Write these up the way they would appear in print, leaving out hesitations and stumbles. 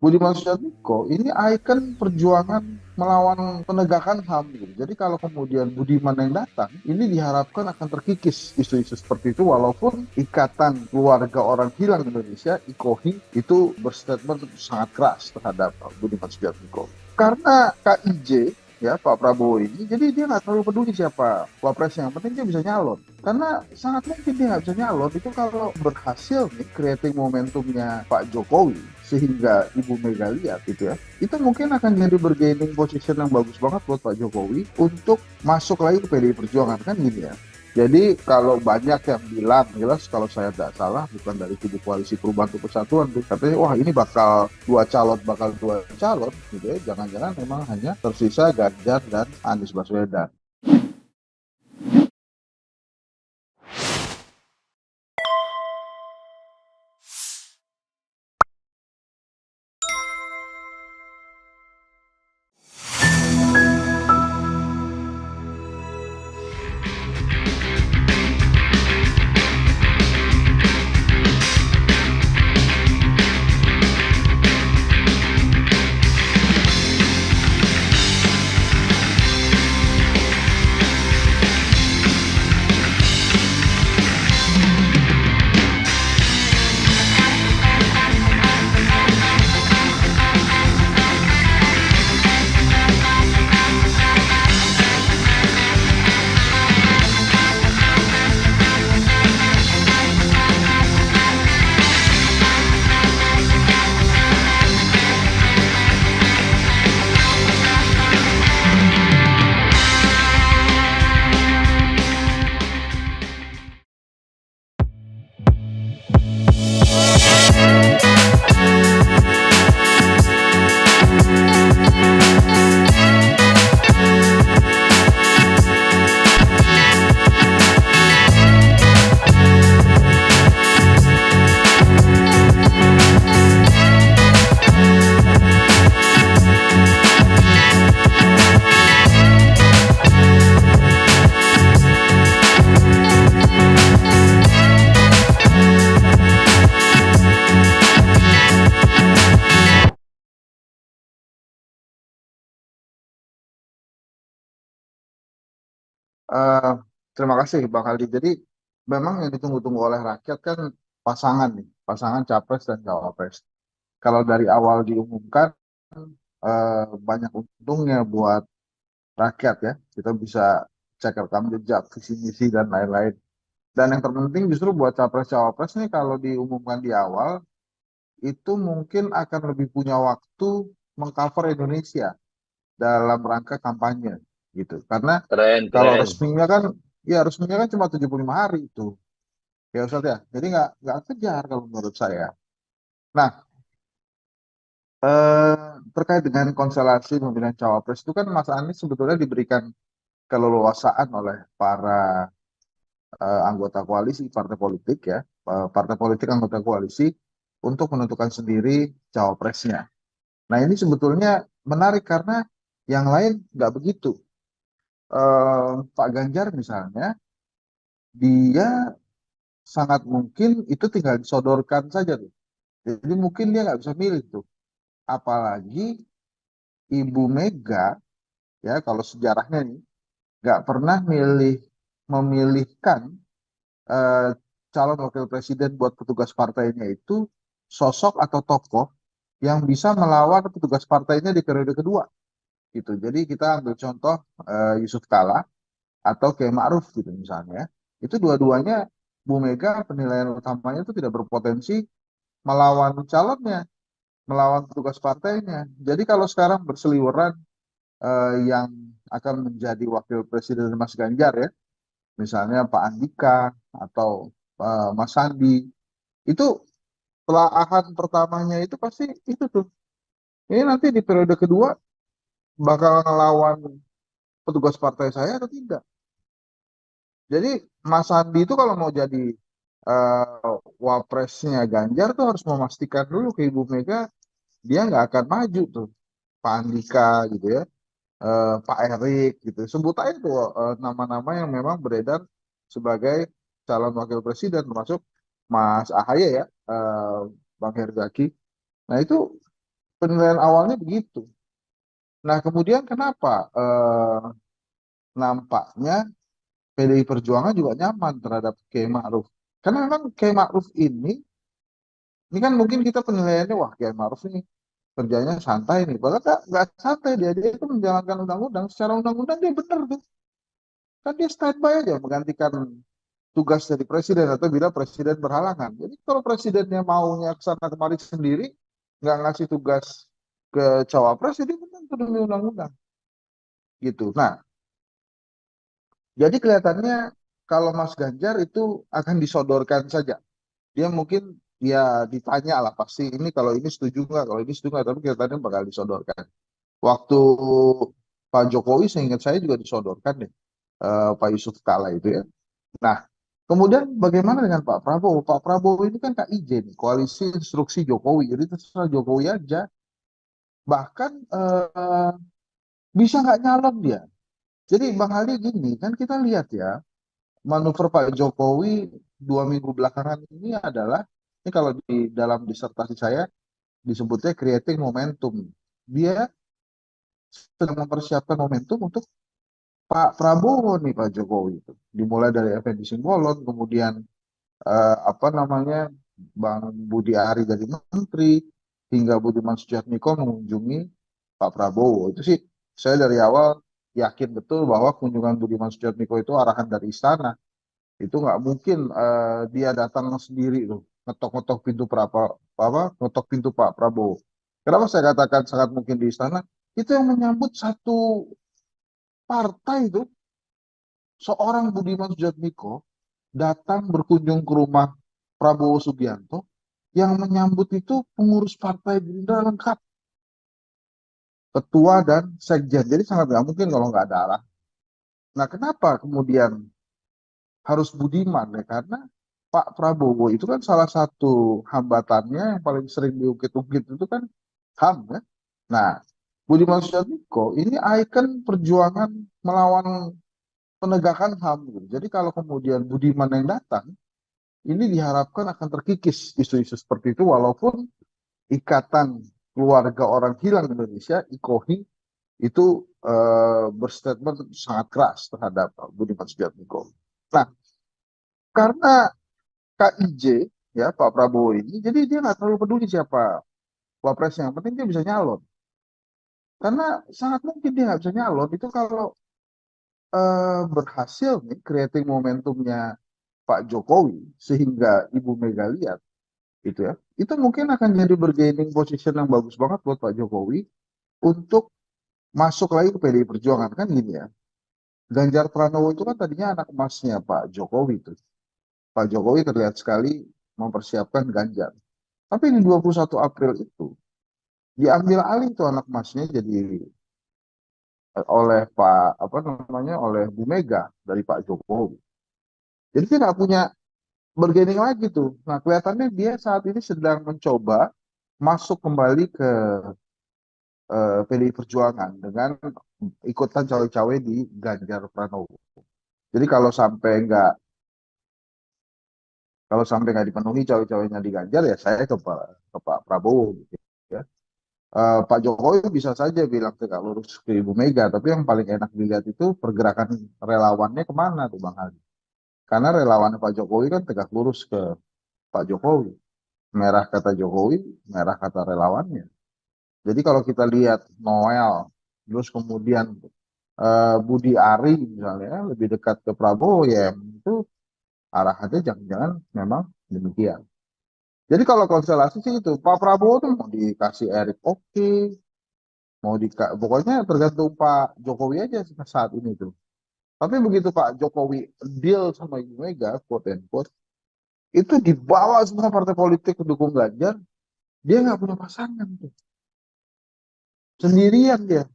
Budiman Sujatmiko ini ikon perjuangan melawan penegakan HAM gitu. Jadi kalau kemudian Budiman yang datang, ini diharapkan akan terkikis isu-isu seperti itu walaupun ikatan keluarga orang hilang di Indonesia, IKOHI, itu berstatement sangat keras terhadap Budiman Sujatmiko. Karena KIJ, ya Pak Prabowo ini, jadi dia nggak terlalu peduli siapa wapresnya, yang penting dia bisa nyalon. Karena sangat mungkin dia nggak bisa nyalon itu kalau berhasil nih creating momentumnya Pak Jokowi sehingga Ibu Mega lihat gitu ya, itu mungkin akan jadi bargaining position yang bagus banget buat Pak Jokowi untuk masuk lagi ke PDI Perjuangan kan gini ya. Jadi kalau banyak yang bilang, jelas kalau saya tidak salah bukan dari kubu koalisi perubahan untuk persatuan tuh, katanya wah ini bakal dua calon gitu ya, jangan-jangan memang hanya tersisa Ganjar dan Anies Baswedan. Eh, Terima kasih Bang Aldi. Jadi memang yang ditunggu-tunggu oleh rakyat kan pasangan nih, pasangan capres dan cawapres. Kalau dari awal diumumkan banyak untungnya buat rakyat ya. Kita bisa cek rekam jejak, visi misi dan lain-lain. Dan yang terpenting justru buat capres cawapres nih kalau diumumkan di awal itu mungkin akan lebih punya waktu mengcover Indonesia dalam rangka kampanye gitu. Karena Keren, kalau keren. resminya kan ya resminya kan cuma 75 hari itu. Ya Ustaz ya. Jadi nggak kejar kalau menurut saya. Nah, eh, terkait dengan konstelasi pemilihan cawapres itu kan Mas Anies sebetulnya diberikan keleluasaan oleh para anggota koalisi partai politik ya, partai politik anggota koalisi untuk menentukan sendiri cawapresnya. Nah ini sebetulnya menarik karena yang lain nggak begitu. Pak Ganjar misalnya, dia sangat mungkin itu tinggal disodorkan saja tuh. Jadi mungkin dia nggak bisa milih tuh. Apalagi Ibu Mega ya kalau sejarahnya nih nggak pernah memilihkan eh, calon wakil presiden buat petugas partainya itu sosok atau tokoh yang bisa melawan petugas partainya di periode kedua gitu. Jadi kita ambil contoh Yusuf Kala atau Kiai Ma'ruf gitu misalnya. Itu dua-duanya Bu Mega penilaian utamanya itu tidak berpotensi melawan calonnya, melawan petugas partainya. Jadi kalau sekarang berseliweran yang akan menjadi wakil presiden Mas Ganjar ya, misalnya Pak Andika atau Mas Sandi, itu pelaahan pertamanya itu pasti itu tuh. Ini nanti di periode kedua bakal ngelawan petugas partai saya atau tidak. Jadi Mas Sandi itu kalau mau jadi wapresnya Ganjar tuh harus memastikan dulu ke Ibu Mega dia nggak akan maju tuh. Pak Andika gitu ya, Pak Erik gitu. Sebut aja tuh nama-nama yang memang beredar sebagai calon wakil presiden termasuk Mas Ahaye ya, Bang Herzaki. Nah itu penilaian awalnya begitu. Nah, kemudian kenapa nampaknya PDI Perjuangan juga nyaman terhadap Kiai Ma'ruf? Karena memang Kiai Ma'ruf ini kan mungkin kita penilaiannya, wah Kiai Ma'ruf ini kerjanya santai nih. Padahal nggak santai dia itu menjalankan undang-undang. Secara undang-undang dia benar tuh. Kan dia standby aja menggantikan tugas dari presiden atau bila presiden berhalangan. Jadi kalau presidennya maunya kesana kemari sendiri, nggak ngasih tugas ke cawapres, jadi benar itu demi undang-undang gitu. Nah, jadi kelihatannya kalau Mas Ganjar itu akan disodorkan saja. Dia mungkin ya ditanya lah pasti ini kalau ini setuju nggak, kalau ini setuju nggak, tapi kelihatannya bakal disodorkan. Waktu Pak Jokowi seingat saya juga disodorkan deh, Pak Yusuf Kala itu ya. Nah, kemudian bagaimana dengan Pak Prabowo? Pak Prabowo ini kan KIJ nih, Koalisi Instruksi Jokowi. Jadi terserah Jokowi aja. Bahkan bisa nggak nyalon dia. Jadi Bang Ali gini, kan kita lihat ya, manuver Pak Jokowi 2 minggu belakangan ini adalah, ini kalau di dalam disertasi saya disebutnya creating momentum. Dia sedang mempersiapkan momentum untuk Pak Prabowo nih Pak Jokowi itu. Dimulai dari Effendi Simbolon, kemudian apa namanya Bang Budi Ari jadi menteri, hingga Budiman Sujatmiko mengunjungi Pak Prabowo. Itu sih saya dari awal yakin betul bahwa kunjungan Budiman Sujatmiko itu arahan dari istana. Itu nggak mungkin dia datang sendiri tuh ngetok-ngetok pintu ngetok pintu Pak Prabowo. Kenapa saya katakan sangat mungkin di istana? Itu yang menyambut satu partai itu, seorang Budiman Sujatmiko datang berkunjung ke rumah Prabowo Subianto, yang menyambut itu pengurus partai Gerindra lengkap, ketua dan sekjen. Jadi sangat nggak mungkin kalau nggak ada arah. Nah, kenapa kemudian harus Budiman ya? Karena Pak Prabowo itu kan salah satu hambatannya yang paling sering diungkit-ungkit itu kan HAM ya. Nah, Budiman Sujatmiko ini ikon perjuangan melawan penegakan HAM gitu. Jadi kalau kemudian Budiman yang datang, ini diharapkan akan terkikis isu-isu seperti itu, walaupun Ikatan Keluarga Orang Hilang Indonesia, IKOHI, itu berstatement sangat keras terhadap Budiman Sujatmiko. Nah, karena KIJ ya Pak Prabowo ini, jadi dia nggak terlalu peduli siapa wapresnya, yang penting dia bisa nyalon. Karena sangat mungkin dia nggak bisa nyalon itu kalau berhasil nih creating momentumnya Pak Jokowi sehingga Ibu Mega lihat gitu ya, itu mungkin akan jadi bargaining position yang bagus banget buat Pak Jokowi untuk masuk lagi ke PDI Perjuangan. Kan gini ya, Ganjar Pranowo itu kan tadinya anak emasnya Pak Jokowi itu. Pak Jokowi terlihat sekali mempersiapkan Ganjar. Tapi di 21 April itu diambil alih tuh anak emasnya jadi oleh Pak apa namanya oleh Bu Mega dari Pak Jokowi. Jadi dia nggak punya bargaining lagi tuh. Nah, kelihatannya dia saat ini sedang mencoba masuk kembali ke PDI Perjuangan dengan ikutan cawe-cawe di Ganjar Pranowo. Jadi kalau sampai nggak dipenuhi cawe-cawenya di Ganjar, ya saya ke Pak Prabowo gitu ya. Pak Jokowi bisa saja bilang tegak lurus ke Ibu Mega, tapi yang paling enak dilihat itu pergerakan relawannya kemana tuh Bang Ali. Karena relawan Pak Jokowi kan tegak lurus ke Pak Jokowi. Merah kata Jokowi, merah kata relawannya. Jadi kalau kita lihat Noel, terus kemudian Budi Ari misalnya lebih dekat ke Prabowo, ya itu arahannya jangan-jangan memang demikian. Jadi kalau konstelasi sih itu Pak Prabowo tuh mau dikasih Erick oke, pokoknya tergantung Pak Jokowi aja saat ini tuh. Tapi begitu Pak Jokowi deal sama Ibu Mega, quote and quote, itu dibawa semua partai politik pendukung Ganjar, dia nggak punya pasangan tuh, sendirian dia.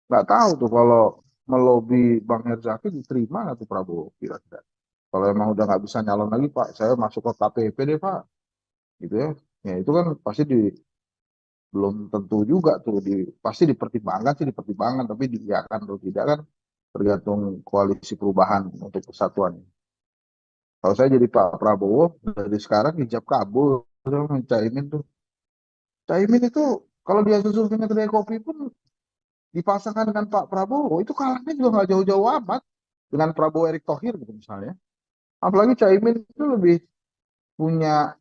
Nggak tahu tuh kalau melobi Bang Herzaki diterima nggak tuh Prabowo kira-kira. Kalau emang udah nggak bisa nyalon lagi Pak, saya masuk ke KPP deh Pak, gitu ya. Ya itu kan pasti belum tentu juga tuh pasti dipertimbangkan sih dipertimbangkan, tapi diiakan atau tidak kan tergantung koalisi perubahan untuk persatuan. Kalau saya jadi Pak Prabowo dari sekarang hijab kabul sama Caimin tuh. Caimin itu Kalau dia surveinya kedai kopi pun dipasangkan dengan Pak Prabowo, itu kalahnya juga nggak jauh-jauh amat dengan Prabowo Erick Thohir gitu misalnya. Apalagi Caimin itu lebih punya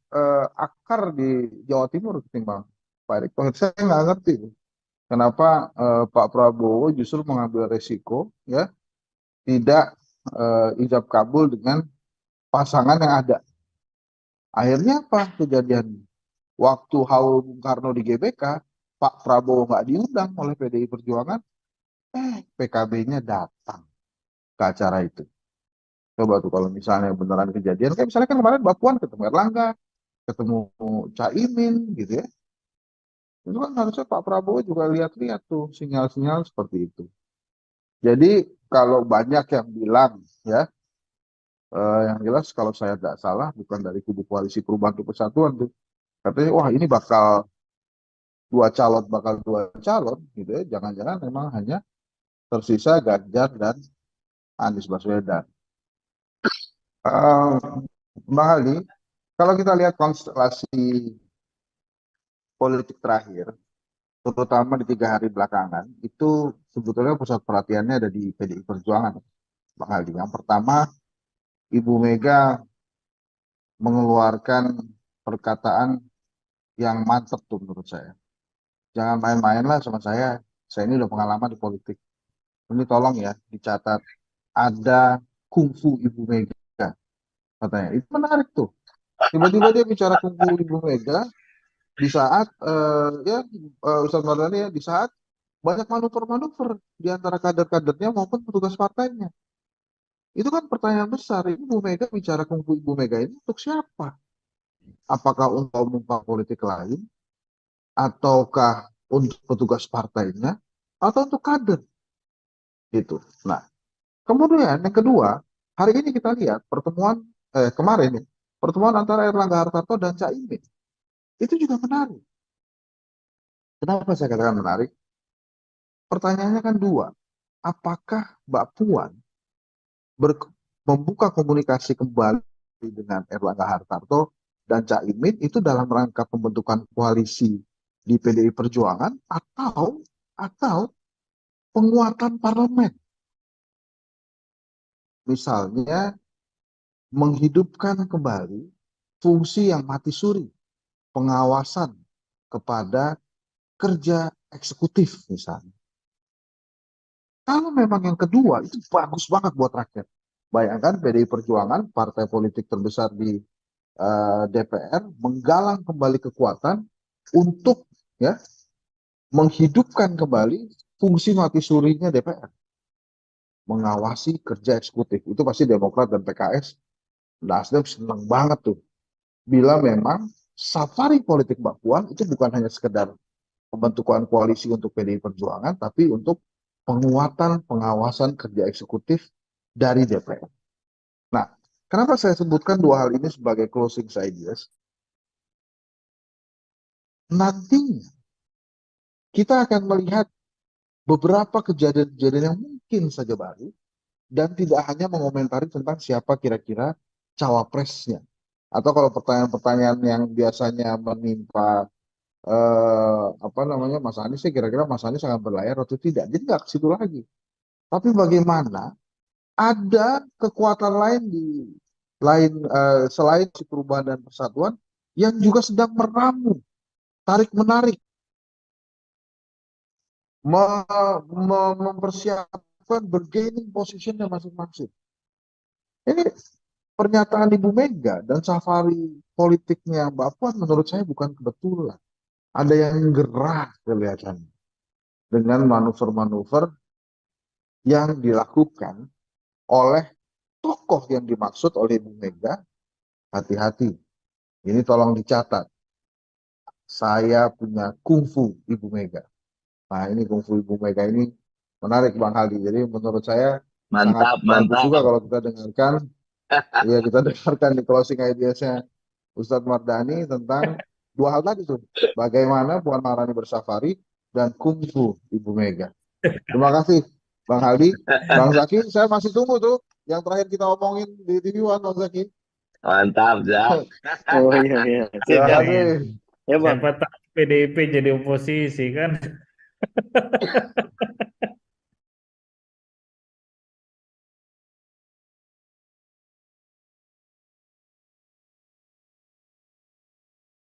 akar di Jawa Timur ketimbang Pak Erick Thohir. Saya nggak ngerti tuh, kenapa Pak Prabowo justru mengambil resiko ya tidak ijab kabul dengan pasangan yang ada. Akhirnya apa kejadian? Waktu haul Bung Karno di GBK, Pak Prabowo nggak diundang oleh PDI Perjuangan, PKB-nya datang ke acara itu. Coba tuh kalau misalnya beneran kejadian, kayak misalnya kan kemarin Mbak Puan ketemu Erlangga, ketemu Caimin gitu ya. Itu kan harusnya Pak Prabowo juga lihat-lihat tuh sinyal-sinyal seperti itu. Jadi kalau banyak yang bilang ya, yang jelas kalau saya tidak salah bukan dari kubu koalisi perubahan untuk persatuan tuh. Katanya wah ini bakal dua calon gitu ya. Jangan-jangan memang hanya tersisa Ganjar dan Anies Baswedan. Eh, Bang Ali, kalau kita lihat konstelasi politik terakhir, terutama di 3 hari belakangan, itu sebetulnya pusat perhatiannya ada di PDI Perjuangan, Bang Ali. Yang pertama, Ibu Mega mengeluarkan perkataan yang mantap tuh menurut saya. Jangan main-main lah sama saya. Saya ini udah pengalaman di politik. Ini tolong ya dicatat. Ada kungfu Ibu Mega katanya. Itu menarik tuh. Tiba-tiba dia bicara kungfu Ibu Mega di saat Ustadz Mardhani ya di saat banyak manuver-manuver di antara kader-kadernya maupun petugas partainya. Itu kan pertanyaan besar. Ibu Mega bicara kungfu Ibu Mega ini untuk siapa? Apakah untuk umum politik lain? Ataukah untuk petugas partainya? Atau untuk kader? Gitu. Nah, kemudian yang kedua, hari ini kita lihat kemarin ya, pertemuan antara Erlangga Hartarto dan Caimin. Itu juga menarik. Kenapa saya katakan menarik? Pertanyaannya kan dua. Apakah Mbak Puan membuka komunikasi kembali dengan Erlangga Hartarto dan Caimin itu dalam rangka pembentukan koalisi di PDI Perjuangan atau penguatan parlemen, misalnya menghidupkan kembali fungsi yang mati suri, pengawasan kepada kerja eksekutif misalnya. Kalau memang yang kedua itu bagus banget buat rakyat. Bayangkan PDI Perjuangan, partai politik terbesar di DPR, menggalang kembali kekuatan untuk ya menghidupkan kembali fungsi mati surinya DPR, mengawasi kerja eksekutif. Itu pasti Demokrat dan PKS, Nasdem senang banget tuh. Bila memang safari politik Mbak Puan itu bukan hanya sekedar pembentukan koalisi untuk PDI Perjuangan, tapi untuk penguatan pengawasan kerja eksekutif dari DPR. Nah, kenapa saya sebutkan dua hal ini sebagai closing ideas? Nantinya kita akan melihat beberapa kejadian-kejadian yang mungkin saja baru dan tidak hanya mengomentari tentang siapa kira-kira cawapresnya. Atau kalau pertanyaan-pertanyaan yang biasanya menimpa Mas Anies, kira-kira Mas Anies akan berlayar atau tidak. Jadi nggak ke situ lagi. Tapi bagaimana ada kekuatan lain selain si perubahan dan persatuan yang juga sedang meramu, tarik menarik, mempersiapkan bergaining positionnya masing-masing. Ini pernyataan Ibu Mega dan safari politiknya Mbak Puan menurut saya bukan kebetulan. Ada yang gerah kelihatannya dengan manuver-manuver yang dilakukan oleh tokoh yang dimaksud oleh Ibu Mega. Hati-hati, ini tolong dicatat. Saya punya kungfu Ibu Mega. Nah, ini kungfu Ibu Mega ini menarik Bang Haldi. Jadi menurut saya sangat Mantap, bagus mantap. juga kalau kita dengarkan, ya kita dengarkan di closing ideas-nya Ustadz Mardhani tentang dua hal tadi tuh. Bagaimana Puan Maharani bersafari dan kungfu Ibu Mega. Terima kasih Bang Haldi. Bang Zaki, saya masih tunggu tuh yang terakhir kita omongin di TV One, Bang Zaki. Mantap, Jak. Oh iya iya, Terima siap. kasih. Ya Bang. Siapa tahu PDIP jadi oposisi kan.